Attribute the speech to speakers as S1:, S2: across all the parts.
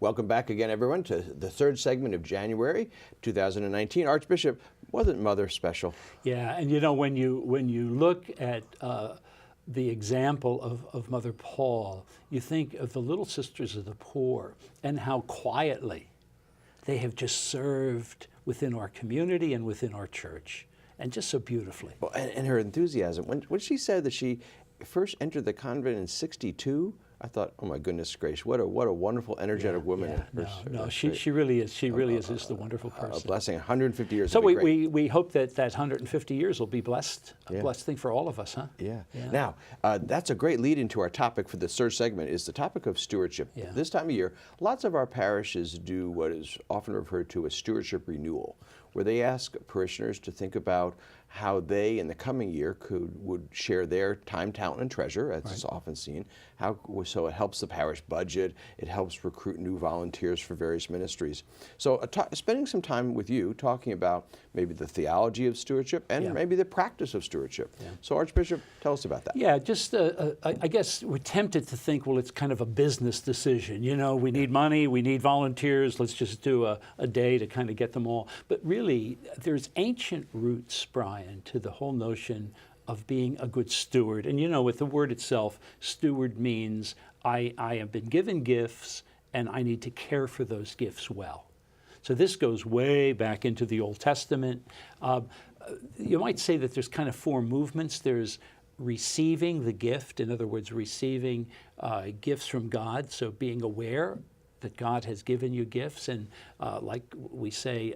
S1: Welcome back again, everyone, to the third segment of January 2019. Archbishop, wasn't Mother special?
S2: Yeah, and you know, when you look at the example of Mother Paul, you think of the Little Sisters of the Poor and how quietly they have just served within our community and within our church, and just so beautifully.
S1: Well, and her enthusiasm. When she said that she first entered the convent in '62, I thought, oh my goodness gracious, what a wonderful, energetic woman.
S2: No, she really is. She really is just a wonderful person.
S1: A blessing. 150 years.
S2: So we hope that 150 years will be blessed. A blessed thing for all of us, huh?
S1: Yeah. Now, that's a great lead into our topic for the third segment, is the topic of stewardship.
S2: Yeah.
S1: This time of year, lots of our parishes do what is often referred to as stewardship renewal, where they ask parishioners to think about how they, in the coming year, would share their time, talent, and treasure, as is often seen. So it helps the parish budget, it helps recruit new volunteers for various ministries. So spending some time with you talking about maybe the theology of stewardship and maybe the practice of stewardship. So Archbishop, tell us about that.
S2: Yeah, just I guess we're tempted to think, well, it's kind of a business decision. You know, we need money, we need volunteers, let's just do a day to kind of get them all. But really, there's ancient roots, Brian, to the whole notion of being a good steward. And you know, with the word itself, steward means I have been given gifts and I need to care for those gifts well. So this goes way back into the Old Testament. You might say that there's kind of four movements. There's receiving the gift, in other words, receiving gifts from God, so being aware that God has given you gifts, and like we say,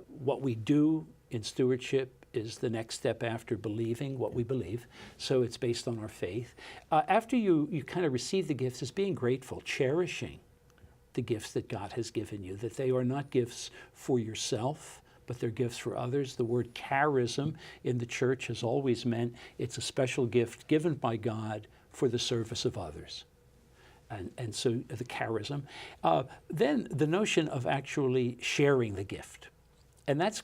S2: what we do in stewardship is the next step after believing what we believe. So it's based on our faith. After you kind of receive the gifts, is being grateful, cherishing the gifts that God has given you, that they are not gifts for yourself, but they're gifts for others. The word charism in the church has always meant it's a special gift given by God for the service of others. And so the charism. Then the notion of actually sharing the gift. And that's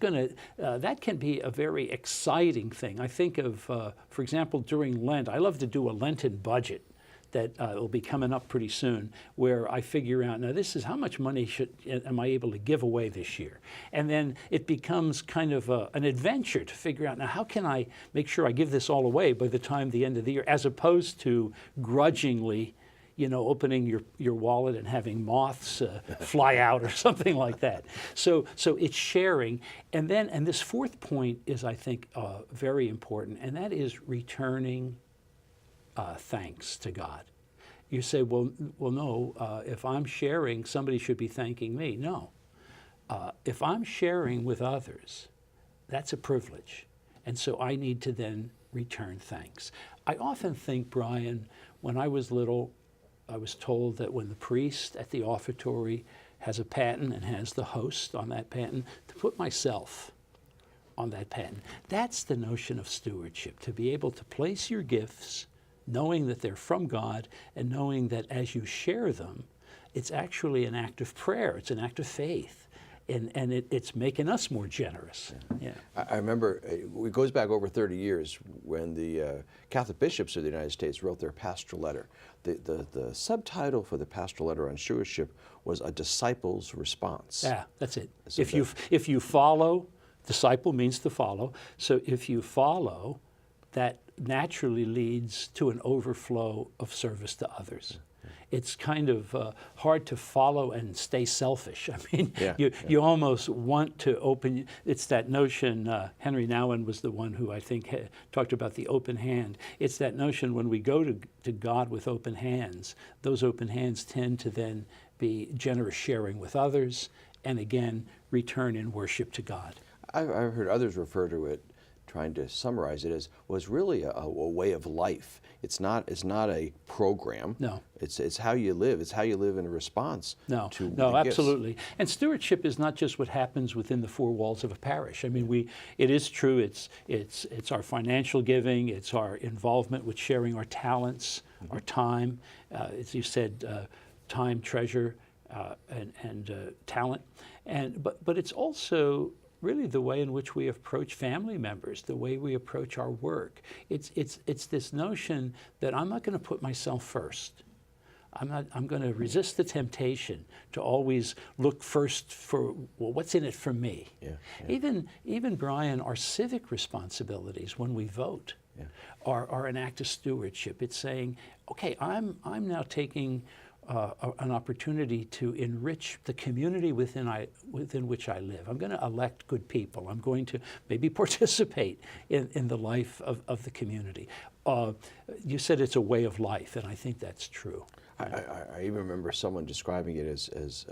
S2: that can be a very exciting thing. I think of, for example, during Lent, I love to do a Lenten budget that will be coming up pretty soon, where I figure out, now this is how much money am I able to give away this year? And then it becomes kind of an adventure to figure out, now how can I make sure I give this all away by the time the end of the year, as opposed to grudgingly, you know, opening your wallet and having moths fly out or something like that. So it's sharing. And this fourth point is, I think, very important, and that is returning thanks to God. You say, well, no, if I'm sharing, somebody should be thanking me. No. If I'm sharing with others, that's a privilege. And so I need to then return thanks. I often think, Brian, when I was little, I was told that when the priest at the offertory has a paten and has the host on that paten, to put myself on that paten. That's the notion of stewardship, to be able to place your gifts, knowing that they're from God, and knowing that as you share them, it's actually an act of prayer, it's an act of faith. And it's making us more generous. Yeah.
S1: I remember, it goes back over 30 years, when the Catholic bishops of the United States wrote their pastoral letter. The subtitle for the pastoral letter on stewardship was A Disciple's Response.
S2: Yeah, that's it.
S1: So
S2: if you follow, disciple means to follow, so if you follow, that naturally leads to an overflow of service to others. It's kind of hard to follow and stay selfish. I mean, you almost want to open. It's that notion, Henry Nouwen was the one who I think talked about the open hand. It's that notion when we go to God with open hands, those open hands tend to then be generous sharing with others, and again, return in worship to God.
S1: I've heard others refer to it, trying to summarize it, as was really a way of life. It's not a program. No. It's how you live. It's how you live in response to the
S2: absolutely.
S1: gifts.
S2: And stewardship is not just what happens within the four walls of a parish. I mean, it is true. It's our financial giving. It's our involvement with sharing our talents, our time. As you said, time, treasure, and talent. But it's also really the way in which we approach family members, the way we approach our work. It's this notion that I'm not going to put myself first. I'm going to resist the temptation to always look first for, well, what's in it for me?
S1: Yeah, yeah.
S2: Even Brian, our civic responsibilities when we vote are an act of stewardship. It's saying, okay, I'm now taking an opportunity to enrich the community within which I live. I'm going to elect good people. I'm going to maybe participate in the life of the community. You said it's a way of life, and I think that's true.
S1: I even remember someone describing it as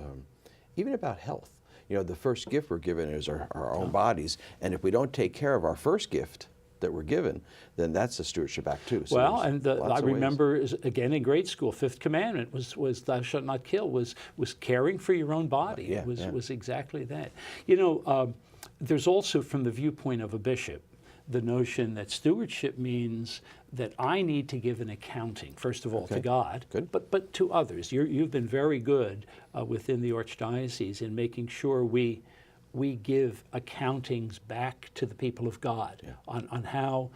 S1: even about health. You know, the first gift we're given is our own bodies, and if we don't take care of our first gift that we're given, then that's a stewardship act too. So
S2: well, and I remember, again, in grade school, fifth commandment was thou shalt not kill, was caring for your own body. It was exactly that. You know, there's also, from the viewpoint of a bishop, the notion that stewardship means that I need to give an accounting, first of all, to God, but to others. You've been very good within the Archdiocese in making sure we give accountings back to the people of God on how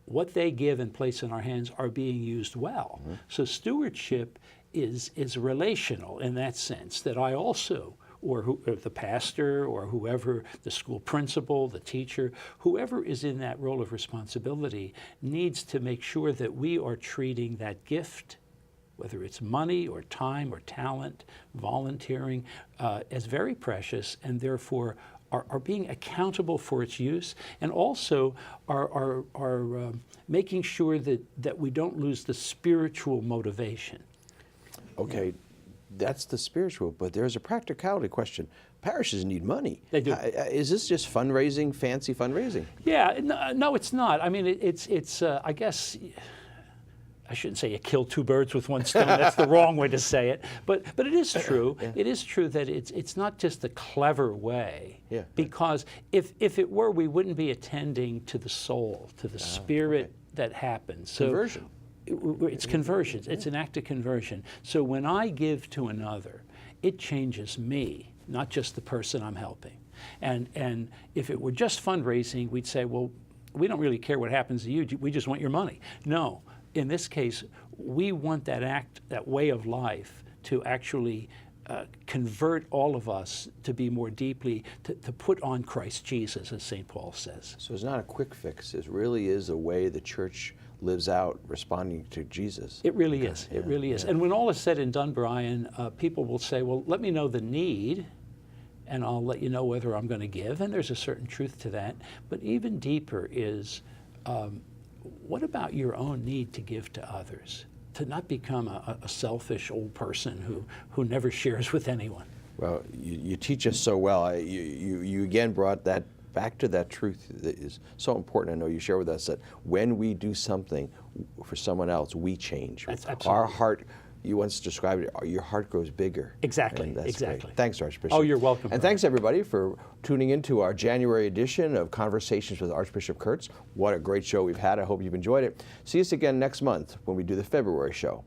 S2: what they give and place in our hands are being used well. So stewardship is relational in that sense, that I also, or the pastor or whoever, the school principal, the teacher, whoever is in that role of responsibility needs to make sure that we are treating that gift, whether it's money or time or talent, volunteering, as very precious, and therefore are being accountable for its use, and also are making sure that we don't lose the spiritual motivation.
S1: Okay. That's the spiritual, but there's a practicality question. Parishes need money.
S2: They do.
S1: Is this just fundraising, fancy fundraising?
S2: Yeah, no, it's not. I mean, it's I guess, I shouldn't say you kill two birds with one stone. That's the wrong way to say it. But it is true. It is true that it's not just a clever way. Because if it were, we wouldn't be attending to the soul, to the spirit that happens. So,
S1: conversion.
S2: It's conversion. It's an act of conversion. So when I give to another, it changes me, not just the person I'm helping. And if it were just fundraising, we'd say, well, we don't really care what happens to you. We just want your money. No. In this case, we want that act, that way of life, to actually convert all of us to be more deeply, to put on Christ Jesus, as St. Paul says.
S1: So it's not a quick fix. It really is a way the church lives out responding to Jesus.
S2: It really is. It really is. And when all is said and done, Brian, people will say, well, let me know the need, and I'll let you know whether I'm going to give. And there's a certain truth to that. But even deeper is, what about your own need to give to others? To not become a selfish old person who never shares with anyone.
S1: Well, you teach us so well. You again brought that back to that truth that is so important. I know you share with us that when we do something for someone else, we change. Our heart, you once described it, your heart grows bigger.
S2: Exactly,
S1: That's
S2: exactly.
S1: Great. Thanks, Archbishop.
S2: Oh, you're welcome.
S1: And thanks, everybody, for tuning into our January edition of Conversations with Archbishop Kurtz. What a great show we've had. I hope you've enjoyed it. See us again next month when we do the February show.